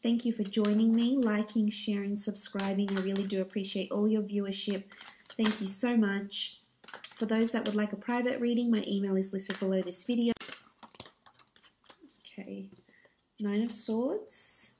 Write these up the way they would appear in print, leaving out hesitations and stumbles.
Thank you for joining me, liking, sharing, subscribing. I really do appreciate all your viewership. Thank you so much. For those that would like a private reading, my email is listed below this video. Okay, 9 of Swords.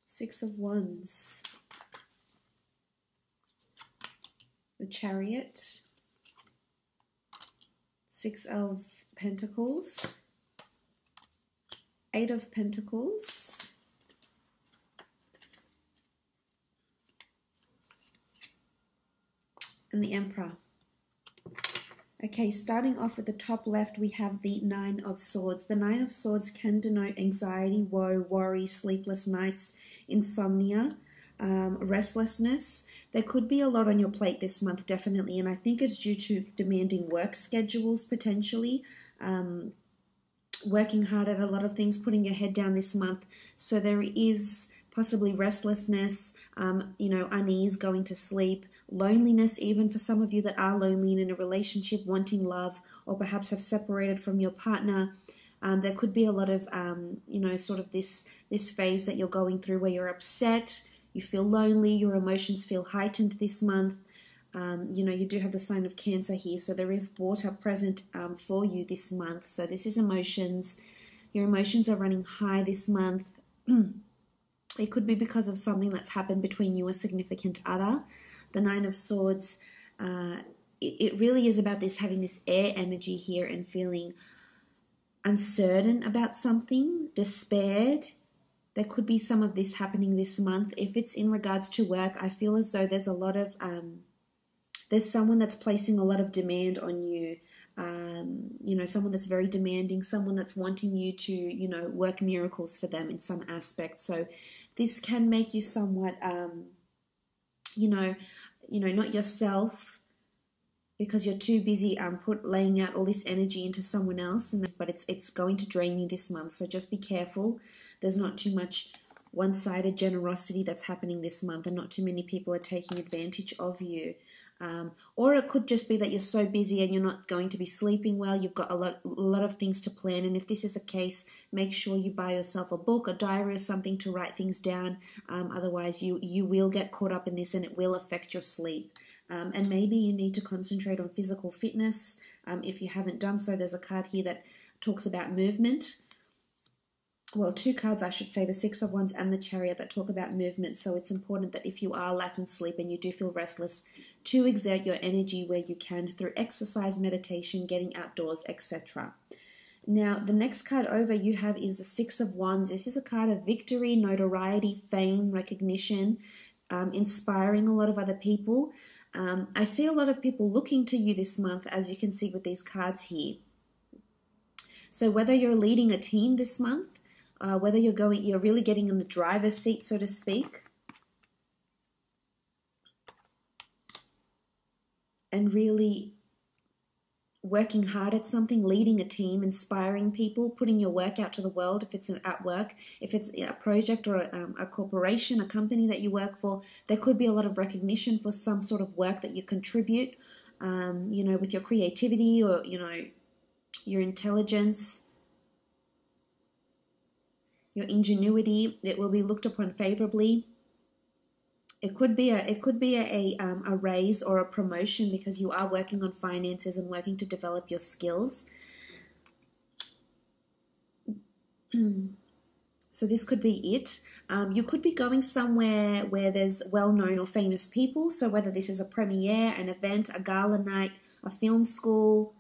Six of Wands. The Chariot. Six of Pentacles. Eight of Pentacles. And the Emperor. Okay, starting off at the top left, we have the 9 of Swords. The 9 of Swords can denote anxiety, woe, worry, sleepless nights, insomnia, restlessness. There could be a lot on your plate this month, definitely, and I think it's due to demanding work schedules, potentially, working hard at a lot of things, putting your head down this month. So there is possibly restlessness, unease, going to sleep, loneliness, even for some of you that are lonely and in a relationship, wanting love, or perhaps have separated from your partner. There could be a lot of, sort of this phase that you're going through where you're upset, you feel lonely, your emotions feel heightened this month. You do have the sign of Cancer here, so there is water present for you this month. So this is emotions. Your emotions are running high this month. It could be because of something that's happened between you and a significant other. The 9 of Swords, it really is about this, having this air energy here and feeling uncertain about something, despaired. There could be some of this happening this month. If it's in regards to work, I feel as though there's a lot of, there's someone that's placing a lot of demand on you. Someone that's very demanding, someone that's wanting you to, work miracles for them in some aspect. So this can make you somewhat, not yourself, because you're too busy laying out all this energy into someone else, but it's going to drain you this month. So just be careful. There's not too much one-sided generosity that's happening this month, and not too many people are taking advantage of you. Or it could just be that you're so busy and you're not going to be sleeping well. You've got a lot of things to plan, and if this is a case, make sure you buy yourself a book, a diary, or something to write things down. Otherwise, you will get caught up in this, and it will affect your sleep. And maybe you need to concentrate on physical fitness. If you haven't done so, there's a card here that talks about movement. Well, 2 cards, I should say, the 6 of Wands and the Chariot, that talk about movement. So it's important that if you are lacking sleep and you do feel restless, to exert your energy where you can through exercise, meditation, getting outdoors, etc. Now, the next card over you have is the 6 of Wands. This is a card of victory, notoriety, fame, recognition, inspiring a lot of other people. I see a lot of people looking to you this month, as you can see with these cards here. So whether you're leading a team this month, whether you're really getting in the driver's seat, so to speak, and really working hard at something, leading a team, inspiring people, putting your work out to the world. If it's at work, if it's a project or a corporation, a company that you work for, there could be a lot of recognition for some sort of work that you contribute, with your creativity or, your intelligence, your ingenuity. It will be looked upon favorably. It could be a raise or a promotion because you are working on finances and working to develop your skills. So this could be it. You could be going somewhere where there's well-known or famous people. So whether this is a premiere, an event, a gala night, a film school,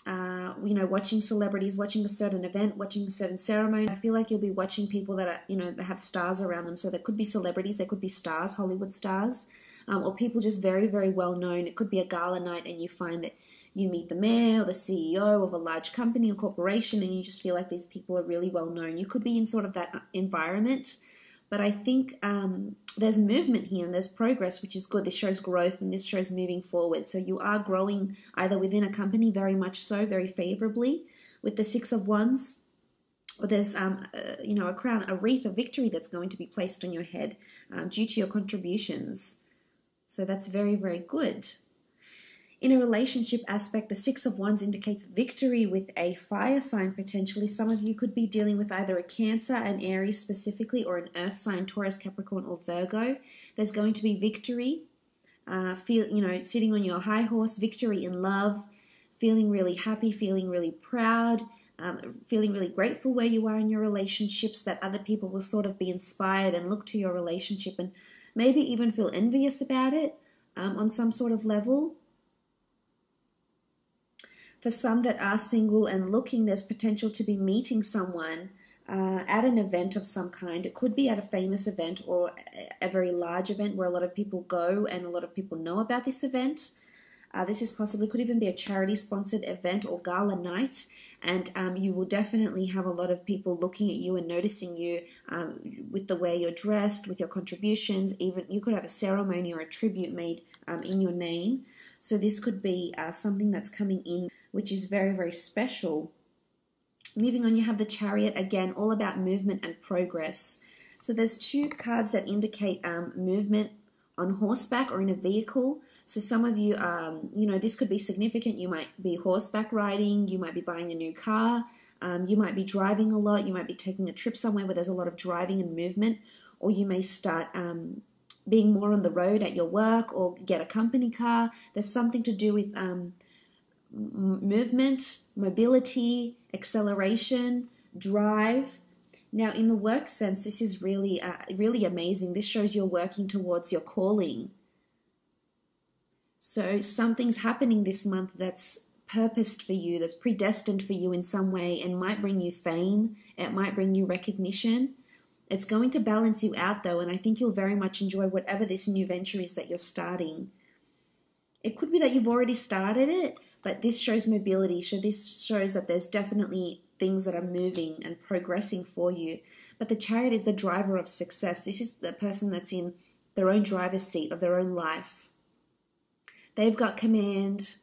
watching celebrities, watching a certain event, watching a certain ceremony. I feel like you'll be watching people that are, that have stars around them. So there could be celebrities, there could be stars, Hollywood stars, or people just very, very well known. It could be a gala night and you find that you meet the mayor or the CEO of a large company or corporation and you just feel like these people are really well known. You could be in sort of that environment. But I think there's movement here and there's progress, which is good. This shows growth and this shows moving forward. So you are growing either within a company, very much so, very favorably with the 6 of Wands, or there's a crown, a wreath of victory that's going to be placed on your head due to your contributions. So that's very, very good. In a relationship aspect, the Six of Wands indicates victory with a fire sign potentially. Some of you could be dealing with either a Cancer, an Aries specifically, or an Earth sign, Taurus, Capricorn, or Virgo. There's going to be victory. Sitting on your high horse, victory in love, feeling really happy, feeling really proud, feeling really grateful where you are in your relationships, that other people will sort of be inspired and look to your relationship and maybe even feel envious about it on some sort of level. For some that are single and looking, there's potential to be meeting someone at an event of some kind. It could be at a famous event or a very large event where a lot of people go and a lot of people know about this event. This is possibly, could even be a charity-sponsored event or gala night, and you will definitely have a lot of people looking at you and noticing you with the way you're dressed, with your contributions. Even you could have a ceremony or a tribute made in your name. So this could be something that's coming in, which is very, very special. Moving on, you have the Chariot, again, all about movement and progress. So there's two cards that indicate movement on horseback or in a vehicle. So some of you, this could be significant. You might be horseback riding, you might be buying a new car, you might be driving a lot, you might be taking a trip somewhere where there's a lot of driving and movement, or you may start being more on the road at your work or get a company car. There's something to do with movement, mobility, acceleration, drive. Now, in the work sense, this is really, really amazing. This shows you're working towards your calling. So something's happening this month that's purposed for you, that's predestined for you in some way, and might bring you fame. It might bring you recognition. It's going to balance you out, though, and I think you'll very much enjoy whatever this new venture is that you're starting. It could be that you've already started it, but this shows mobility. So this shows that there's definitely things that are moving and progressing for you. But the Chariot is the driver of success. This is the person that's in their own driver's seat of their own life. They've got command.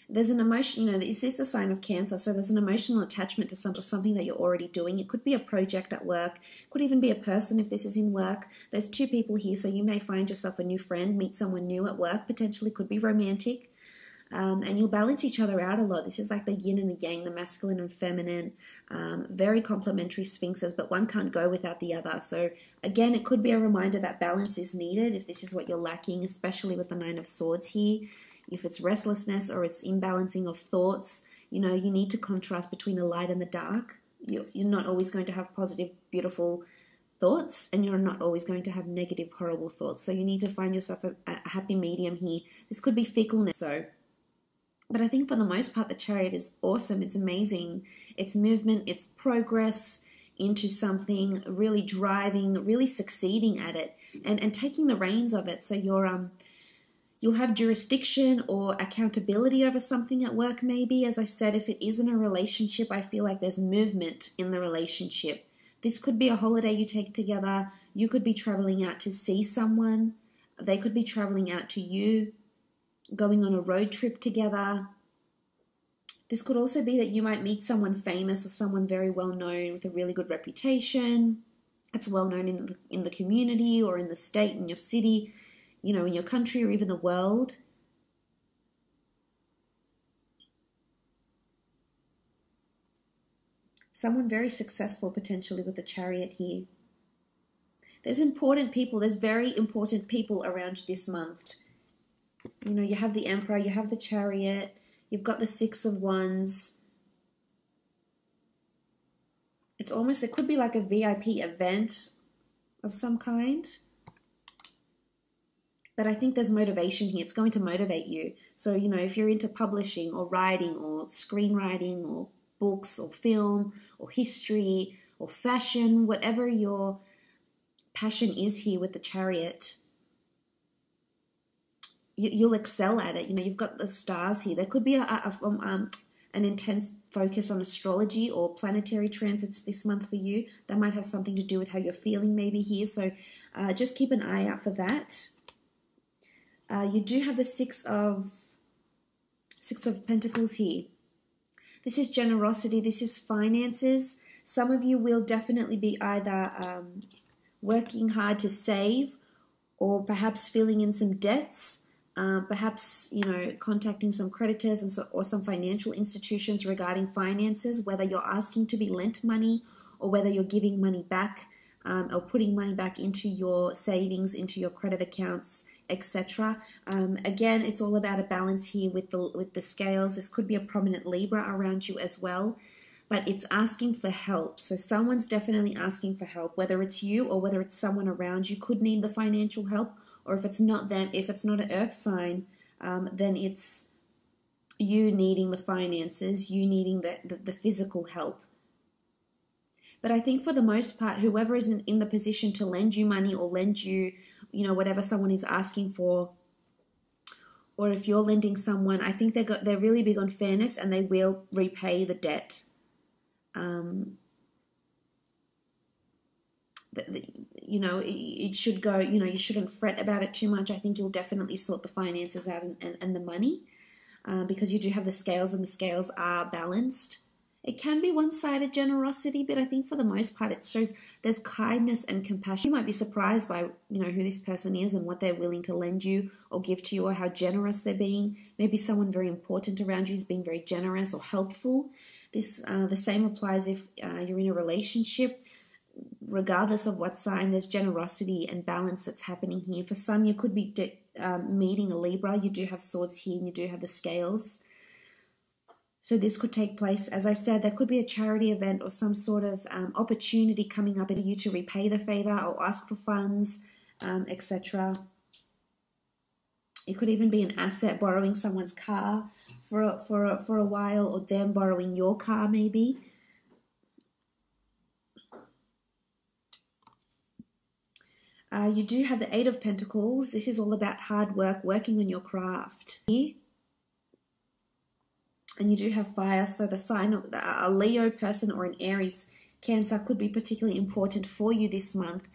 There's an emotion, is this a sign of Cancer? So there's an emotional attachment to something that you're already doing. It could be a project at work. It could even be a person if this is in work. There's two people here, so you may find yourself a new friend, meet someone new at work, potentially could be romantic. And you'll balance each other out a lot. This is like the yin and the yang, the masculine and feminine, very complementary sphinxes, but one can't go without the other. So again, it could be a reminder that balance is needed if this is what you're lacking, especially with the Nine of Swords here. If it's restlessness or it's imbalancing of thoughts, you need to contrast between the light and the dark. You're not always going to have positive, beautiful thoughts, and you're not always going to have negative, horrible thoughts. So you need to find yourself a happy medium here. This could be fickleness. But I think for the most part, the Chariot is awesome. It's amazing. It's movement, it's progress into something, really driving, really succeeding at it, and taking the reins of it. So you'll have jurisdiction or accountability over something at work maybe. As I said, if it isn't a relationship, I feel like there's movement in the relationship. This could be a holiday you take together. You could be traveling out to see someone. They could be traveling out to you, going on a road trip together. This could also be that you might meet someone famous or someone very well known with a really good reputation. It's well known in the community or in the state, in your city, in your country or even the world. Someone very successful potentially with the Chariot here. There's important people, there's very important people around this month. You have the Emperor, you have the Chariot, you've got the Six of Wands. It's almost, it could be like a VIP event of some kind. But I think there's motivation here. It's going to motivate you. So, if you're into publishing or writing or screenwriting or books or film or history or fashion, whatever your passion is here with the Chariot, you'll excel at it. You've got the stars here. There could be an intense focus on astrology or planetary transits this month for you. That might have something to do with how you're feeling maybe here. So just keep an eye out for that. You do have the Six of Pentacles here. This is generosity. This is finances. Some of you will definitely be either working hard to save or perhaps filling in some debts. Perhaps, you know, contacting some creditors and or some financial institutions regarding finances, whether you're asking to be lent money or whether you're giving money back, or putting money back into your savings, into your credit accounts, etc. Again, it's all about a balance here with the scales. This could be a prominent Libra around you as well, but it's asking for help. So someone's definitely asking for help, whether it's you or whether it's someone around you could need the financial help, or if it's not them, if it's not an earth sign, then it's you needing the finances, you needing the physical help. But I think for the most part, whoever is in the position to lend you money or lend you, you know, whatever someone is asking for, or if you're lending someone, I think they're really big on fairness and they will repay the debt. You know, it should go, you know, you shouldn't fret about it too much. I think you'll definitely sort the finances out and the money, because you do have the scales and the scales are balanced. It can be one-sided generosity, but I think for the most part it shows there's kindness and compassion. You might be surprised by, you know, who this person is and what they're willing to lend you or give to you, or how generous they're being. Maybe someone very important around you is being very generous or helpful. This the same applies if you're in a relationship. Regardless of what sign, there's generosity and balance that's happening here. For some, you could be meeting a Libra. You do have swords here and you do have the scales. So this could take place, as I said, there could be a charity event or some sort of opportunity coming up for you to repay the favor or ask for funds, etc. It could even be an asset, borrowing someone's car for a while, or them borrowing your car maybe. You do have the Eight of Pentacles. This is all about hard work, working on your craft. And you do have fire, so the sign of a Leo person or an Aries, Cancer could be particularly important for you this month.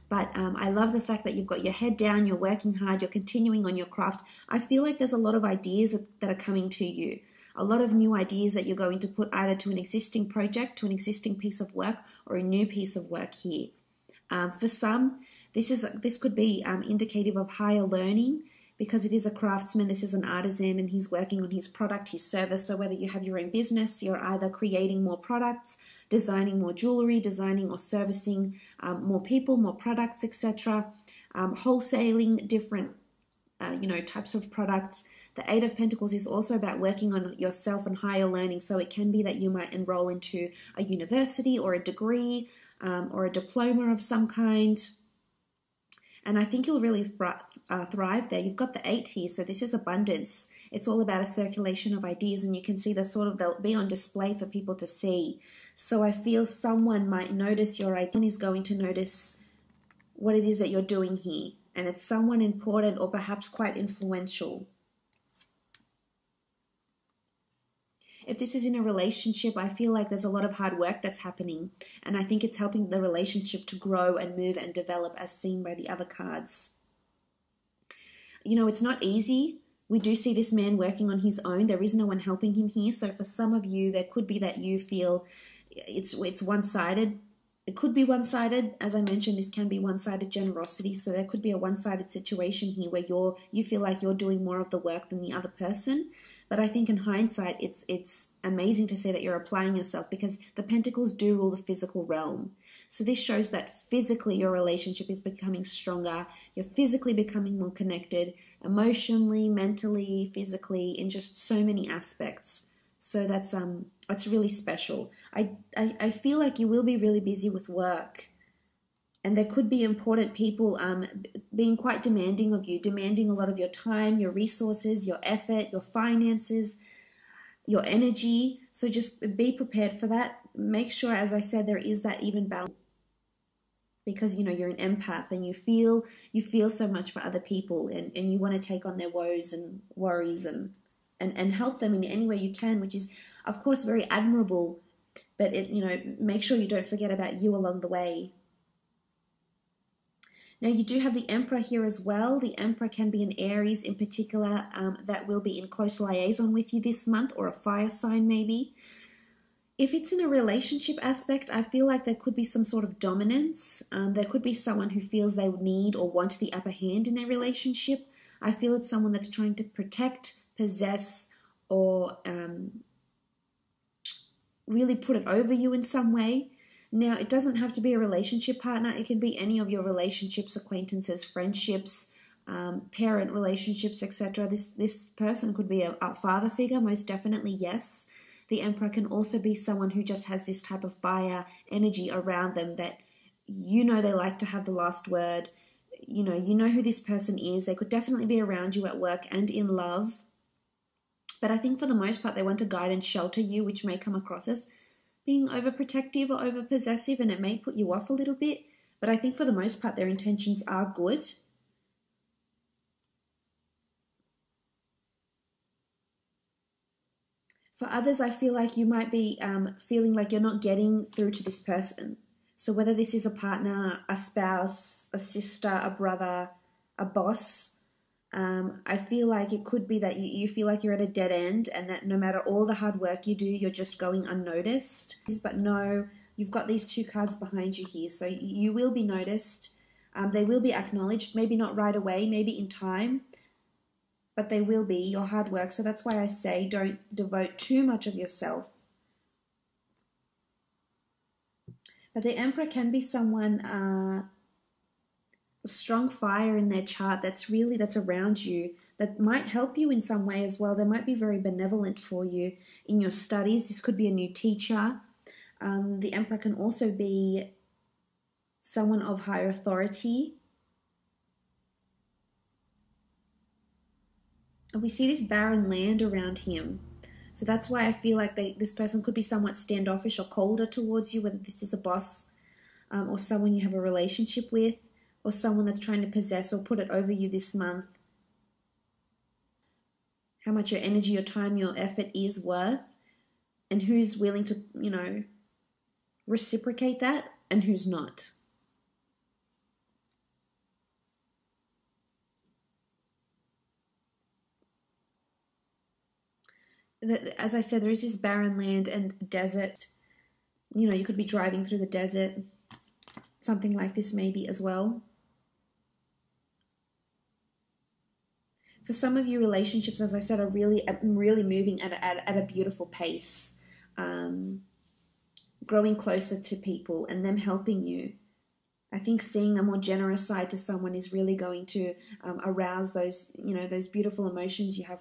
But I love the fact that you've got your head down, you're working hard, you're continuing on your craft. I feel like there's a lot of ideas that are coming to you. A lot of new ideas that you're going to put either to an existing project, to an existing piece of work, or a new piece of work here. For some, this could be indicative of higher learning, because it is a craftsman, this is an artisan, and he's working on his product, his service. So whether you have your own business, you're either creating more products, designing more jewelry, designing or servicing more people, more products, etc. Wholesaling different types of products. The Eight of Pentacles is also about working on yourself and higher learning. So it can be that you might enroll into a university or a degree or a diploma of some kind. And I think you'll really thrive there. You've got the 8 here, so this is abundance. It's all about a circulation of ideas, and you can see they'll be on display for people to see. So I feel someone might notice your idea. Someone is going to notice what it is that you're doing here, and it's someone important or perhaps quite influential. If this is in a relationship, I feel like there's a lot of hard work that's happening, and I think it's helping the relationship to grow and move and develop, as seen by the other cards. You know, it's not easy. We do see this man working on his own. There is no one helping him here. So for some of you, there could be that you feel it's one-sided. It could be one-sided. As I mentioned, this can be one-sided generosity. So there could be a one-sided situation here where you feel like you're doing more of the work than the other person. But I think in hindsight, it's amazing to see that you're applying yourself, because the Pentacles do rule the physical realm. So this shows that physically your relationship is becoming stronger. You're physically becoming more connected, emotionally, mentally, physically, in just so many aspects. So that's really special. I feel like you will be really busy with work. And there could be important people being quite demanding of you, demanding a lot of your time, your resources, your effort, your finances, your energy. So just be prepared for that. Make sure, as I said, there is that even balance, because you know you're an empath and you feel so much for other people, and you want to take on their woes and worries and help them in any way you can, which is of course very admirable. But make sure you don't forget about you along the way. Now, you do have the Emperor here as well. The Emperor can be an Aries in particular that will be in close liaison with you this month, or a fire sign maybe. If it's in a relationship aspect, I feel like there could be some sort of dominance. There could be someone who feels they need or want the upper hand in their relationship. I feel it's someone that's trying to protect, possess, or really put it over you in some way. Now, it doesn't have to be a relationship partner. It can be any of your relationships, acquaintances, friendships, parent relationships, etc. This person could be a father figure, most definitely, yes. The Emperor can also be someone who just has this type of fire energy around them that you know they like to have the last word. You know who this person is. They could definitely be around you at work and in love. But I think for the most part, they want to guide and shelter you, which may come across as being overprotective or overpossessive, and it may put you off a little bit. But I think for the most part, their intentions are good. For others, I feel like you might be feeling like you're not getting through to this person. So whether this is a partner, a spouse, a sister, a brother, a boss, I feel like it could be that you feel like you're at a dead end and that no matter all the hard work you do, you're just going unnoticed. But no, you've got these two cards behind you here. So you will be noticed. They will be acknowledged, maybe not right away, maybe in time, but they will be your hard work. So that's why I say don't devote too much of yourself. But the Emperor can be someone, strong fire in their chart that's around you, that might help you in some way as well. They might be very benevolent for you in your studies. This could be a new teacher. The Emperor can also be someone of higher authority. And we see this barren land around him. So that's why I feel like this person could be somewhat standoffish or colder towards you, whether this is a boss or someone you have a relationship with, or someone that's trying to possess or put it over you this month. How much your energy, your time, your effort is worth, and who's willing to, reciprocate that and who's not. As I said, there is this barren land and desert. You could be driving through the desert. Something like this maybe as well. For some of you, relationships, as I said, are really moving at a beautiful pace. Growing closer to people and them helping you. I think seeing a more generous side to someone is really going to arouse those beautiful emotions you have